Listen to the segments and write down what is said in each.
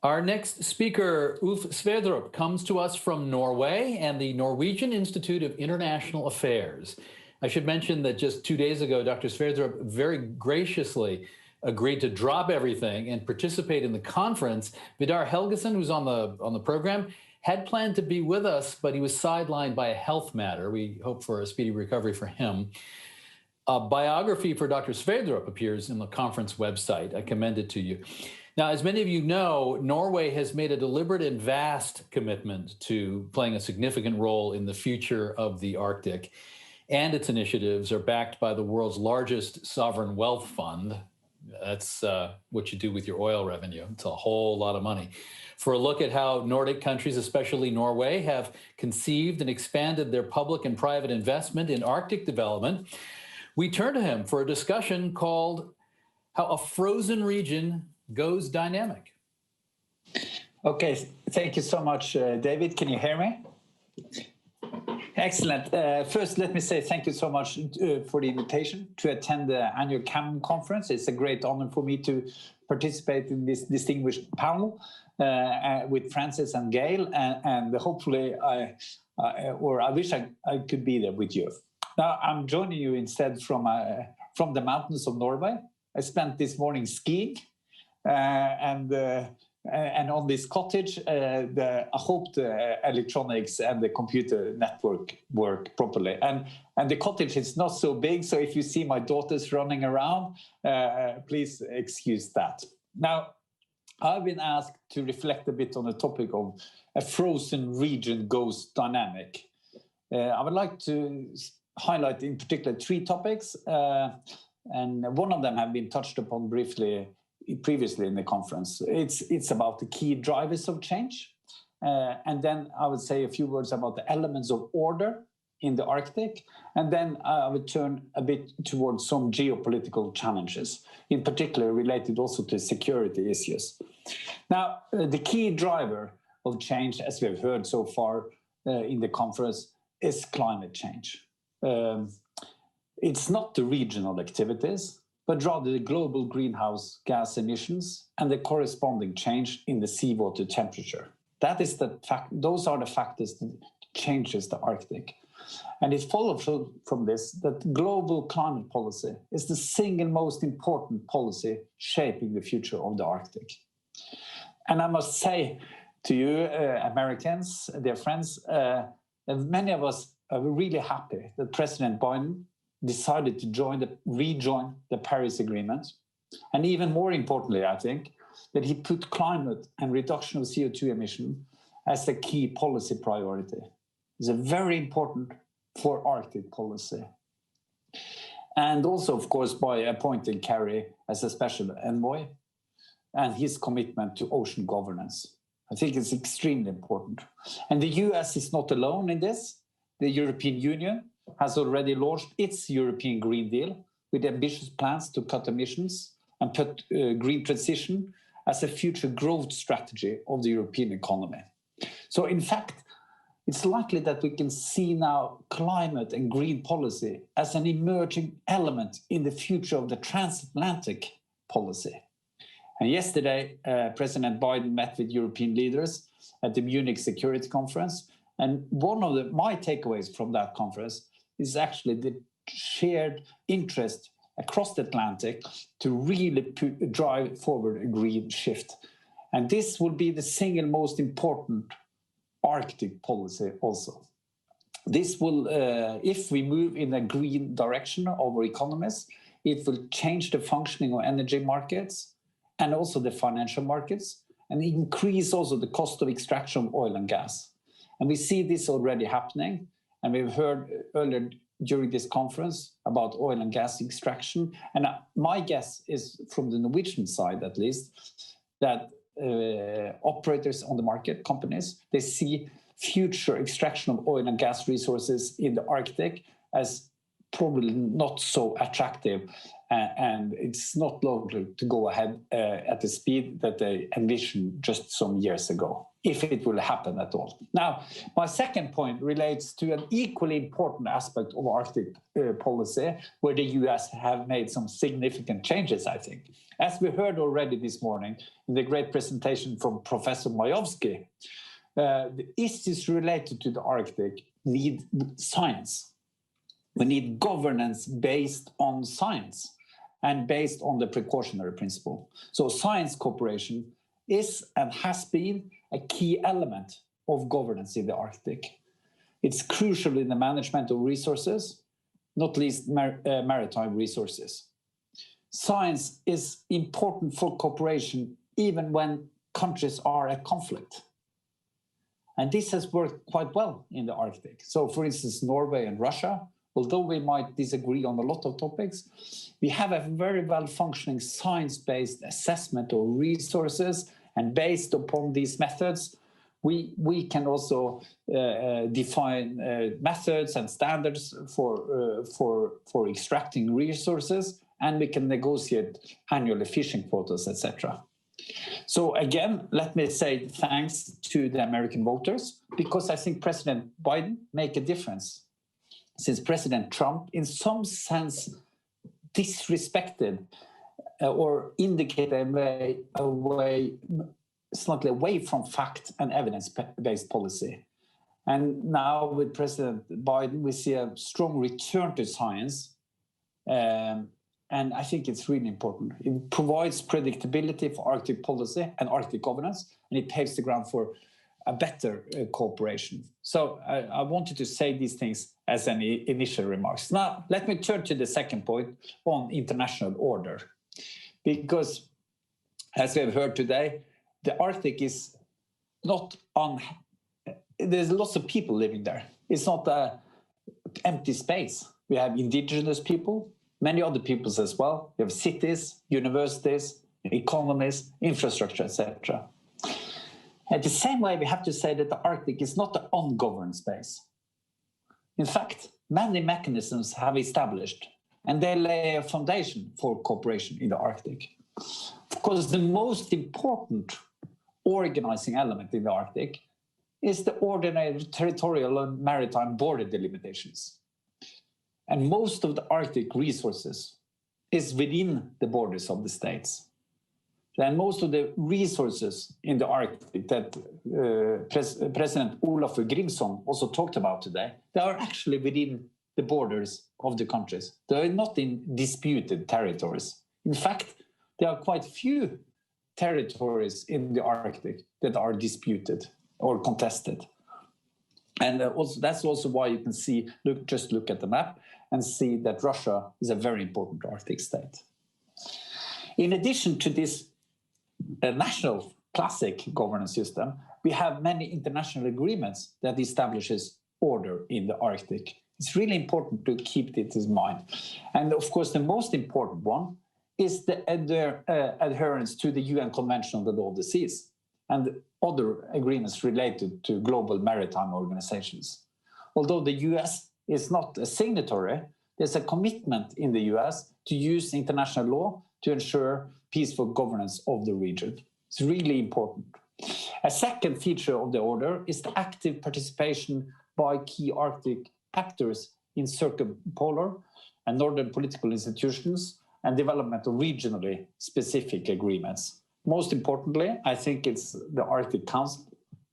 Our next speaker, Ulf Sverdrup, comes to us from Norway and the Norwegian Institute of International Affairs. I should mention that just 2 days ago, Dr. Sverdrup very graciously agreed to drop everything and participate in the conference. Vidar Helgesen, who's on the program, had planned to be with us, but he was sidelined by a health matter. We hope for a speedy recovery for him. A biography for Dr. Sverdrup appears in the conference website. I commend it to you. Now, as many of you know, Norway has made a deliberate and vast commitment to playing a significant role in the future of the Arctic, and its initiatives are backed by the world's largest sovereign wealth fund. That's what you do with your oil revenue. It's a whole lot of money. For a look at how Nordic countries, especially Norway, have conceived and expanded their public and private investment in Arctic development, we turn to him for a discussion called How a Frozen Region Goes Dynamic. Okay, thank you so much, David. Can you hear me? Excellent. First, let me say thank you so much for the invitation to attend the annual Camden Conference. It's a great honor for me to participate in this distinguished panel with Francis and Gail, and hopefully I wish I could be there with you. Now, I'm joining you instead from the mountains of Norway. I spent this morning skiing, and on this cottage, I hope the electronics and the computer network work properly. And the cottage is not so big, so if you see my daughters running around, please excuse that. Now, I've been asked to reflect a bit on the topic of a frozen region goes dynamic. I would like to highlight in particular 3 topics, and one of them have been touched upon briefly previously in the conference. It's about the key drivers of change, and then I would say a few words about the elements of order in the Arctic, and then I would turn a bit towards some geopolitical challenges, in particular related also to security issues. Now, the key driver of change, as we have heard so far in the conference, is climate change. It's not the regional activities, but rather the global greenhouse gas emissions and the corresponding change in the seawater temperature. That is the fact; those are the factors that changes the Arctic. And it follows from this that global climate policy is the single most important policy shaping the future of the Arctic. And I must say to you, Americans, dear friends, that many of us are really happy that President Biden decided to rejoin the Paris Agreement. And even more importantly, I think, that he put climate and reduction of CO2 emission as a key policy priority. It's very important for Arctic policy. And also, of course, by appointing Kerry as a special envoy and his commitment to ocean governance. I think it's extremely important. And the US is not alone in this. The European Union has already launched its European Green Deal with ambitious plans to cut emissions and put green transition as a future growth strategy of the European economy. So in fact, it's likely that we can see now climate and green policy as an emerging element in the future of the transatlantic policy. And yesterday, President Biden met with European leaders at the Munich Security Conference. And one of my takeaways from that conference is actually the shared interest across the Atlantic to really drive forward a green shift. And this will be the single most important Arctic policy also. This will, if we move in a green direction of our economies, it will change the functioning of energy markets and also the financial markets, and increase also the cost of extraction of oil and gas. And we see this already happening, and we've heard earlier during this conference about oil and gas extraction. And my guess is, from the Norwegian side at least, that operators on the market, companies, they see future extraction of oil and gas resources in the Arctic as probably not so attractive, and it's not likely to go ahead at the speed that they envisioned just some years ago, if it will happen at all. Now, my second point relates to an equally important aspect of Arctic policy, where the US have made some significant changes, I think. As we heard already this morning in the great presentation from Professor Majowski, the issues related to the Arctic need science. We need governance based on science and based on the precautionary principle. So science cooperation is and has been a key element of governance in the Arctic. It's crucial in the management of resources, not least maritime resources. Science is important for cooperation even when countries are at conflict. And this has worked quite well in the Arctic. So for instance, Norway and Russia, although we might disagree on a lot of topics, we have a very well-functioning science-based assessment of resources, and based upon these methods, we can also define methods and standards for extracting resources, and we can negotiate annual fishing quotas, etc. So again, let me say thanks to the American voters, because I think President Biden make a difference, since President Trump, in some sense, disrespected or indicated a way slightly away from fact and evidence-based policy. And now with President Biden, we see a strong return to science. And I think it's really important. It provides predictability for Arctic policy and Arctic governance, and it paves the ground for a better cooperation. So I wanted to say these things as an initial remarks. Now, let me turn to the second point on international order. Because, as we have heard today, the Arctic is not on... There's lots of people living there. It's not an empty space. We have indigenous people, many other peoples as well. We have cities, universities, economies, infrastructure, etc. At the same way, we have to say that the Arctic is not an ungoverned space. In fact, many mechanisms have established, and they lay a foundation for cooperation in the Arctic. Of course, the most important organizing element in the Arctic is the ordinary territorial and maritime border delimitations. And most of the Arctic resources is within the borders of the states. And most of the resources in the Arctic that President Olaf Grimsson also talked about today, they are actually within the borders of the countries. They are not in disputed territories. In fact, there are quite few territories in the Arctic that are disputed or contested. And that's also why you can see, just look at the map and see that Russia is a very important Arctic state. In addition to this national classic governance system, we have many international agreements that establishes order in the Arctic. It's really important to keep this in mind. And of course, the most important one is the adherence to the UN Convention on the Law of the Seas and other agreements related to global maritime organizations. Although the US is not a signatory, there's a commitment in the US to use international law to ensure peaceful governance of the region. It's really important. A second feature of the order is the active participation by key Arctic actors in circumpolar and northern political institutions and development of regionally specific agreements. Most importantly, I think it's the Arctic Council,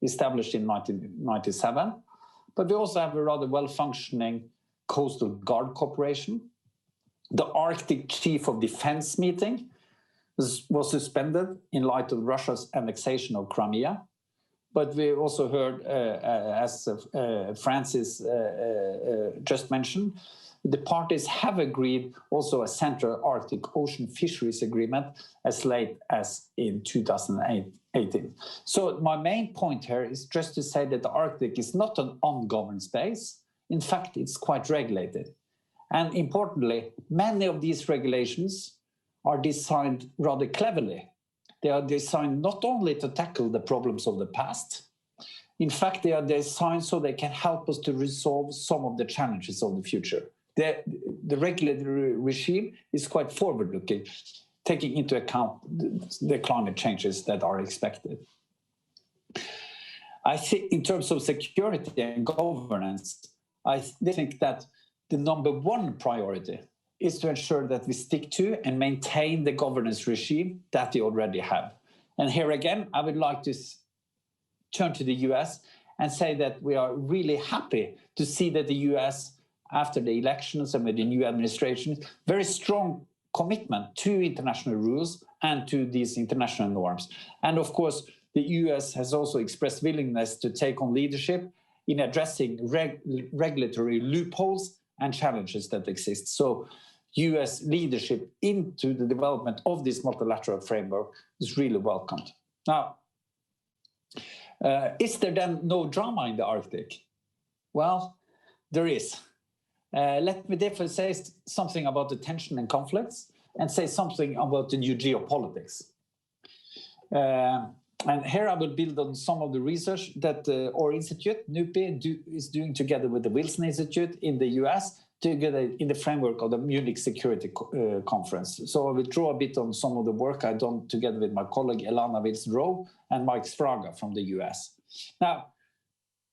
established in 1997, but we also have a rather well-functioning Coastal Guard Cooperation. The Arctic Chief of Defense meeting was suspended in light of Russia's annexation of Crimea. But we also heard, as Francis just mentioned, the parties have agreed also a Central Arctic Ocean Fisheries Agreement as late as in 2018. So my main point here is just to say that the Arctic is not an ungoverned space. In fact, it's quite regulated. And importantly, many of these regulations are designed rather cleverly. They are designed not only to tackle the problems of the past, in fact, they are designed so they can help us to resolve some of the challenges of the future. The regulatory regime is quite forward-looking, taking into account the climate changes that are expected. I think in terms of security and governance, I think that the number one priority is to ensure that we stick to and maintain the governance regime that we already have. And here again, I would like to turn to the US and say that we are really happy to see that the US, after the elections and with the new administration, very strong commitment to international rules and to these international norms. And of course, the US has also expressed willingness to take on leadership in addressing regulatory loopholes and challenges that exist. So US leadership into the development of this multilateral framework is really welcomed. Now, is there then no drama in the Arctic? Well, there is. Let me therefore say something about the tension and conflicts and say something about the new geopolitics. And here I will build on some of the research that our institute, NUPI, is doing together with the Wilson Institute in the US, together in the framework of the Munich Security Conference. So I will draw a bit on some of the work I've done together with my colleague Elana Wilson-Rowe and Mike Spraga from the US. Now,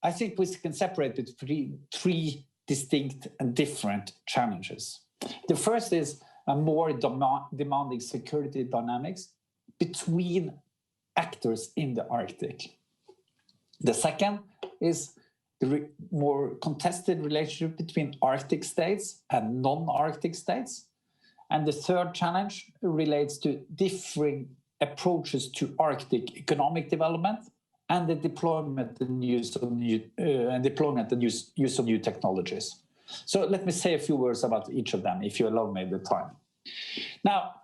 I think we can separate between three distinct and different challenges. The first is a more demanding security dynamics between actors in the Arctic. The second is the more contested relationship between Arctic states and non-Arctic states. And the third challenge relates to differing approaches to Arctic economic development and the deployment and use of new technologies. So let me say a few words about each of them, if you allow me the time. Now,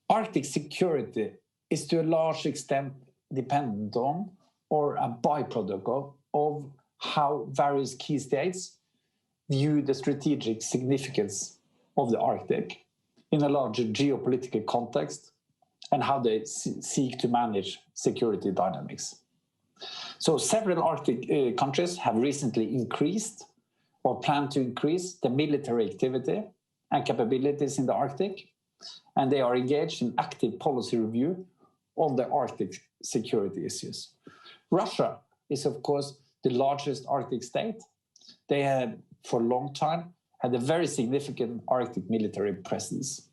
Arctic security is to a large extent dependent on or a byproduct of how various key states view the strategic significance of the Arctic in a larger geopolitical context and how they seek to manage security dynamics. So several Arctic countries have recently increased or plan to increase the military activity and capabilities in the Arctic, and they are engaged in active policy review on the Arctic security issues. Russia is, of course, the largest Arctic state. They have, for a long time, had a very significant Arctic military presence.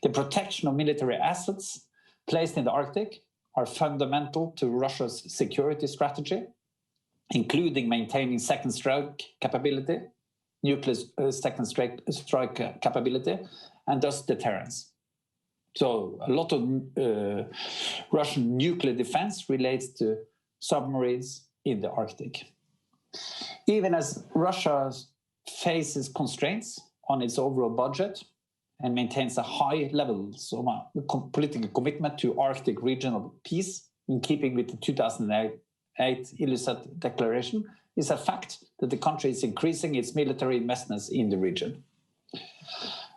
The protection of military assets placed in the Arctic are fundamental to Russia's security strategy, including maintaining second strike capability, nuclear second strike capability, and thus deterrence. So a lot of Russian nuclear defense relates to submarines in the Arctic. Even as Russia faces constraints on its overall budget and maintains a high level of political commitment to Arctic regional peace, in keeping with the 2008 Ilulissat Declaration, is a fact that the country is increasing its military investments in the region.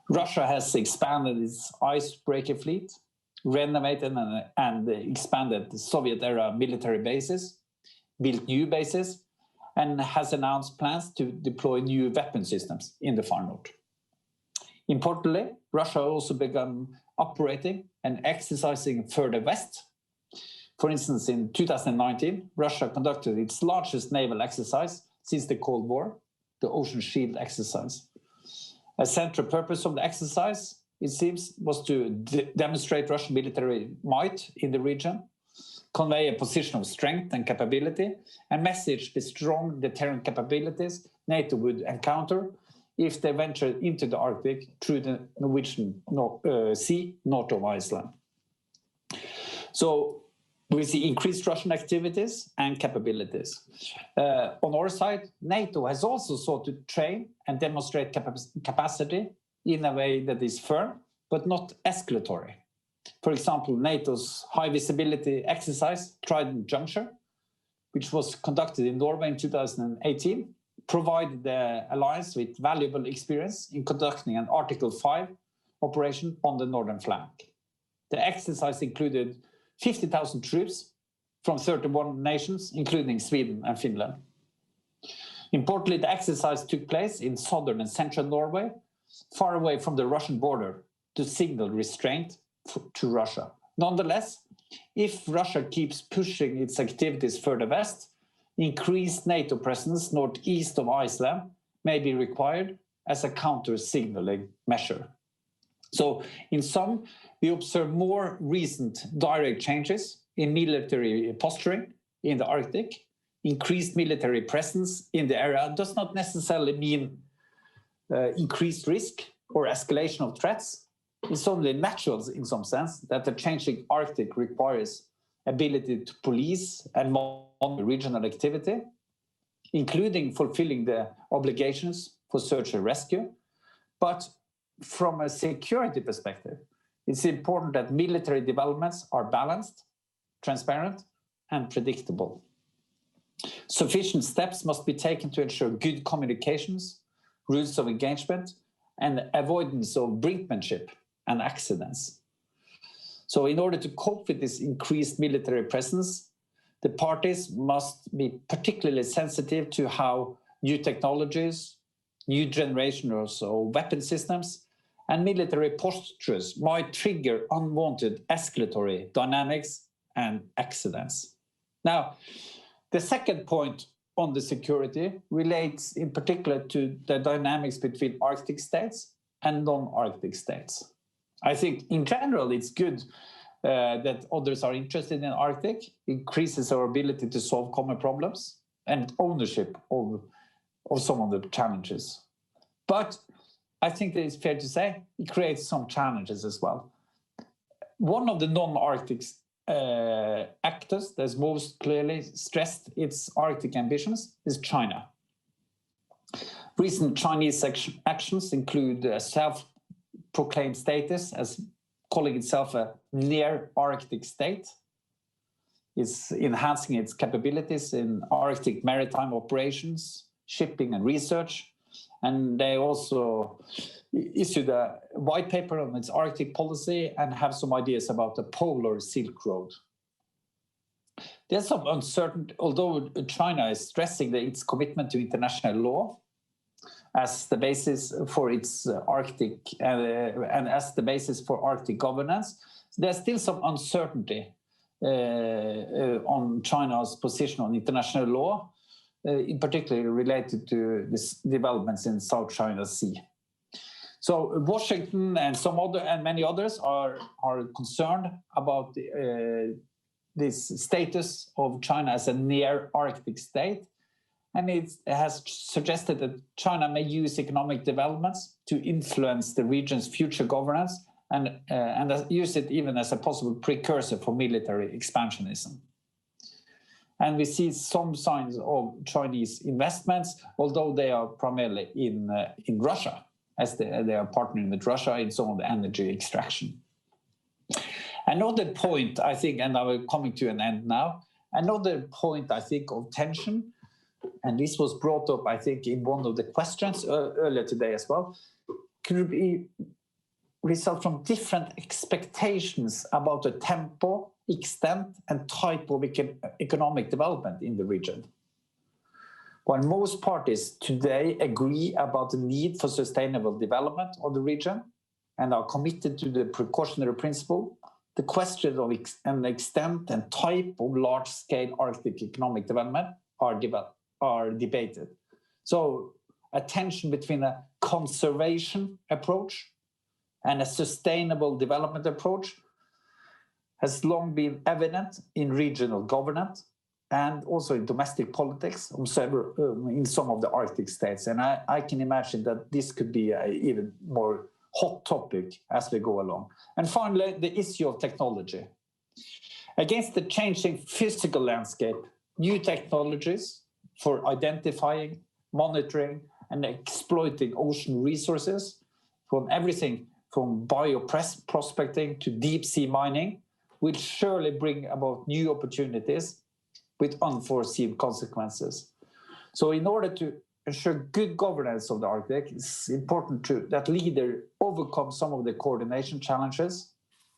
Russia has expanded its icebreaker fleet, renovated and expanded the Soviet-era military bases, built new bases, and has announced plans to deploy new weapon systems in the Far North. Importantly, Russia also began operating and exercising further west. For instance, in 2019, Russia conducted its largest naval exercise since the Cold War, the Ocean Shield exercise. A central purpose of the exercise, it seems, was to demonstrate Russian military might in the region, convey a position of strength and capability, and message the strong deterrent capabilities NATO would encounter if they ventured into the Arctic through the Norwegian Sea, north of Iceland. So we see increased Russian activities and capabilities. On our side, NATO has also sought to train and demonstrate capacity in a way that is firm, but not escalatory. For example, NATO's high visibility exercise, Trident Juncture, which was conducted in Norway in 2018, provided the alliance with valuable experience in conducting an Article 5 operation on the northern flank. The exercise included 50,000 troops from 31 nations, including Sweden and Finland. Importantly, the exercise took place in southern and central Norway, far away from the Russian border, to signal restraint to Russia. Nonetheless, if Russia keeps pushing its activities further west, increased NATO presence northeast of Iceland may be required as a counter-signaling measure. So in sum, we observe more recent direct changes in military posturing in the Arctic. Increased military presence in the area does not necessarily mean increased risk or escalation of threats. It's only natural in some sense that the changing Arctic requires ability to police and monitor regional activity, including fulfilling the obligations for search and rescue. But from a security perspective, it's important that military developments are balanced, transparent, and predictable. Sufficient steps must be taken to ensure good communications, rules of engagement, and avoidance of brinkmanship and accidents. So in order to cope with this increased military presence, the parties must be particularly sensitive to how new technologies, new generations of weapon systems, and military postures might trigger unwanted escalatory dynamics and accidents. Now, the second point on the security relates in particular to the dynamics between Arctic states and non-Arctic states. I think in general it's good that others are interested in Arctic, increases our ability to solve common problems and ownership of some of the challenges. But I think that it's fair to say it creates some challenges as well. One of the non-Arctic actors that's most clearly stressed its Arctic ambitions is China. Recent Chinese actions include a self-proclaimed status as calling itself a near-Arctic state. It's enhancing its capabilities in Arctic maritime operations, shipping and research. And they also issued a white paper on its Arctic policy and have some ideas about the polar Silk Road. There's some uncertainty, although China is stressing its commitment to international law as the basis for its Arctic and as the basis for Arctic governance, there's still some uncertainty on China's position on international law, in particular related to these developments in South China Sea. So Washington and many others are concerned about this status of China as a near Arctic state, and it has suggested that China may use economic developments to influence the region's future governance and use it even as a possible precursor for military expansionism. And we see some signs of Chinese investments, although they are primarily in Russia, as they are partnering with Russia in some of the energy extraction. Another point, I think, and I'm coming to an end now, another point, I think, of tension, and this was brought up, I think, in one of the questions earlier today as well, could be result from different expectations about the tempo, extent, and type of economic development in the region. While most parties today agree about the need for sustainable development of the region and are committed to the precautionary principle, the question of an extent and type of large-scale Arctic economic development are debated. So a tension between a conservation approach and a sustainable development approach has long been evident in regional governance and also in domestic politics in some of the Arctic states. And I can imagine that this could be an even more hot topic as we go along. And finally, the issue of technology. Against the changing physical landscape, new technologies for identifying, monitoring, and exploiting ocean resources, from everything from bioprospecting to deep sea mining, will surely bring about new opportunities with unforeseen consequences. So in order to ensure good governance of the Arctic, it's important that leaders overcome some of the coordination challenges,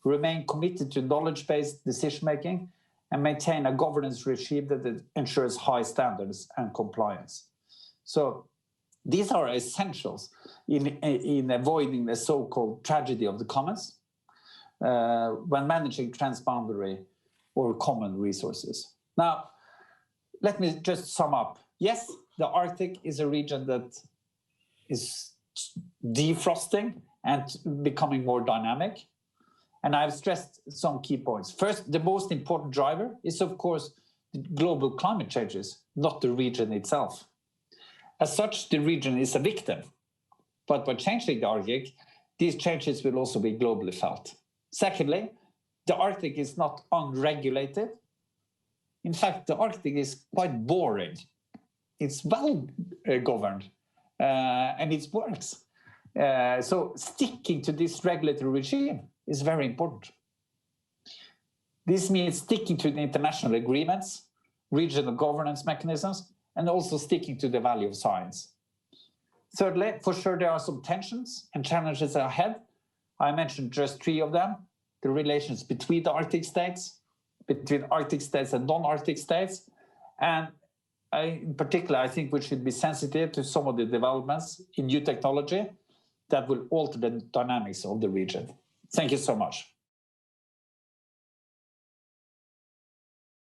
remain committed to knowledge-based decision-making, and maintain a governance regime that ensures high standards and compliance. So these are essentials in avoiding the so-called tragedy of the commons when managing transboundary or common resources. Now, let me just sum up. Yes, the Arctic is a region that is defrosting and becoming more dynamic. And I've stressed some key points. First, the most important driver is, of course, global climate changes, not the region itself. As such, the region is a victim. But by changing the Arctic, these changes will also be globally felt. Secondly, the Arctic is not unregulated. In fact, the Arctic is quite boring. It's well governed and it works. So sticking to this regulatory regime is very important. This means sticking to the international agreements, regional governance mechanisms, and also sticking to the value of science. Thirdly, for sure, there are some tensions and challenges ahead. I mentioned just 3 of them: the relations between the Arctic states, between Arctic states and non-Arctic states. And in particular, I think we should be sensitive to some of the developments in new technology that will alter the dynamics of the region. Thank you so much.